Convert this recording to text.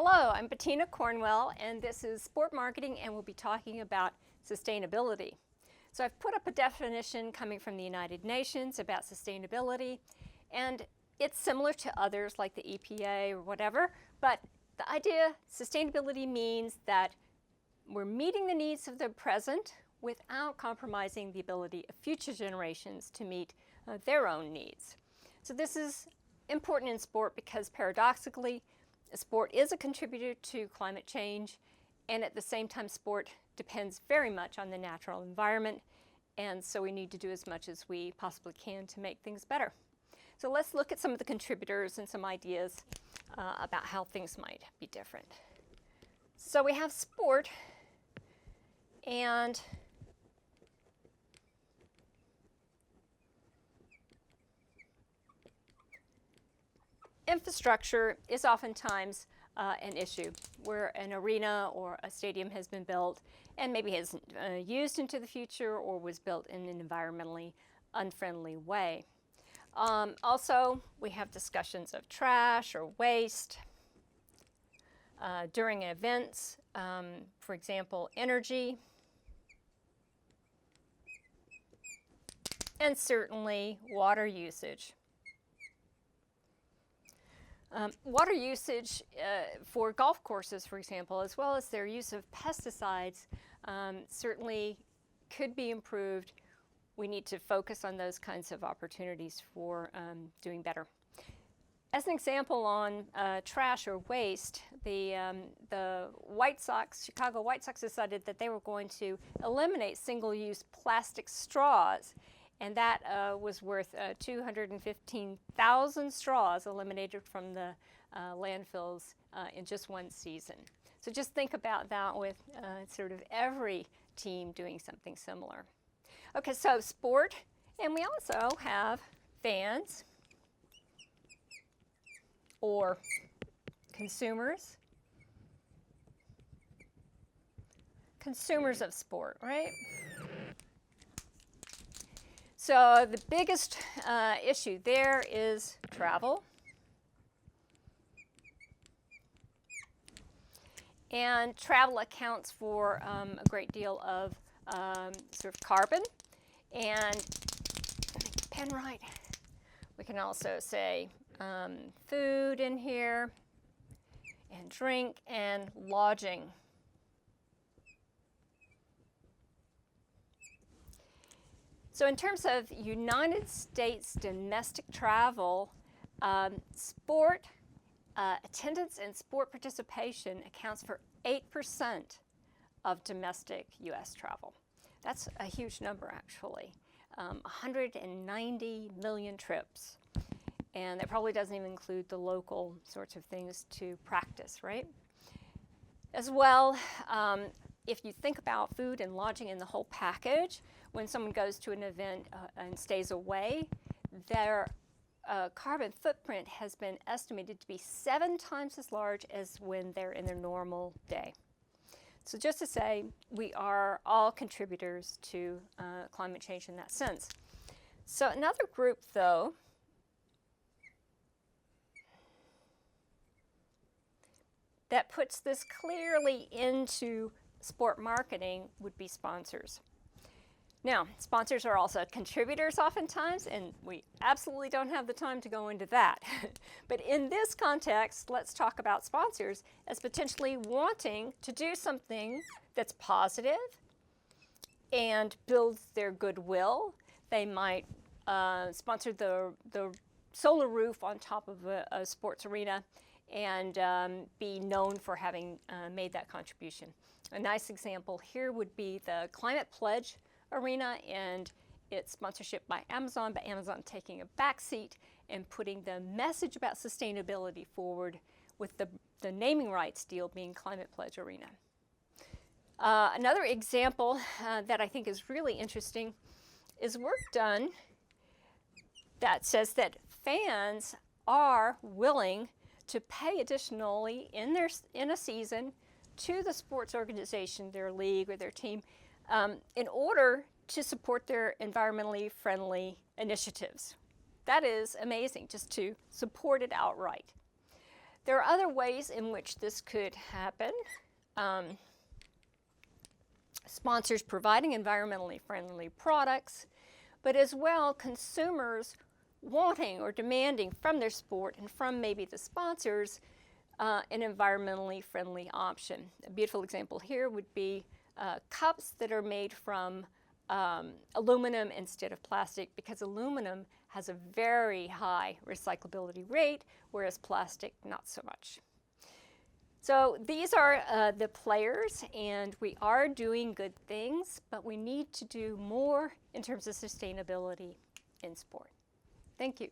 Hello, I'm Bettina Cornwell, and this is Sport Marketing, and we'll be talking about sustainability. So I've put up a definition coming from the United Nations about sustainability, and it's similar to others like the EPA or whatever, but the idea, sustainability means that we're meeting the needs of the present without compromising the ability of future generations to meet their own needs. So this is important in sport because paradoxically, sport is a contributor to climate change, and at the same time sport depends very much on the natural environment, and so we need to do as much as we possibly can to make things better. So let's look at some of the contributors and some ideas about how things might be different. So we have sport, and infrastructure is oftentimes an issue where an arena or a stadium has been built and maybe isn't used into the future or was built in an environmentally unfriendly way. Also, we have discussions of trash or waste during events, for example, energy, and certainly water usage. Water usage for golf courses, for example, as well as their use of pesticides, certainly could be improved. We need to focus on those kinds of opportunities for doing better. As an example on trash or waste, the White Sox, Chicago White Sox decided that they were going to eliminate single-use plastic straws, and that was worth 215,000 straws eliminated from the landfills in just one season. So just think about that with sort of every team doing something similar. Okay, so sport, and we also have fans or consumers of sport, right? So the biggest issue there is travel. And travel accounts for a great deal of sort of carbon. And let me get the pen right. We can also say food in here, and drink, and lodging. So in terms of United States domestic travel, sport attendance and sport participation accounts for 8% of domestic U.S. travel. That's a huge number, actually. 190 million trips. And that probably doesn't even include the local sorts of things to practice, right? As well, if you think about food and lodging in the whole package, when someone goes to an event and stays away, their carbon footprint has been estimated to be 7 times as large as when they're in their normal day. So just to say, we are all contributors to climate change in that sense. So another group, though, that puts this clearly into sport marketing would be sponsors. Now, sponsors are also contributors oftentimes, and we absolutely don't have the time to go into that. But in this context, let's talk about sponsors as potentially wanting to do something that's positive and builds their goodwill. They might sponsor the solar roof on top of a sports arena and be known for having made that contribution. A nice example here would be the Climate Pledge Arena and its sponsorship by Amazon taking a backseat and putting the message about sustainability forward with the naming rights deal being Climate Pledge Arena. Another example that I think is really interesting is work done that says that fans are willing to pay additionally in a season to the sports organization, their league or their team, in order to support their environmentally friendly initiatives. That is amazing, just to support it outright. There are other ways in which this could happen. Sponsors providing environmentally friendly products, but as well consumers wanting or demanding from their sport and from maybe the sponsors an environmentally friendly option. A beautiful example here would be cups that are made from aluminum instead of plastic, because aluminum has a very high recyclability rate, whereas plastic not so much. So these are the players, and we are doing good things, but we need to do more in terms of sustainability in sport. Thank you.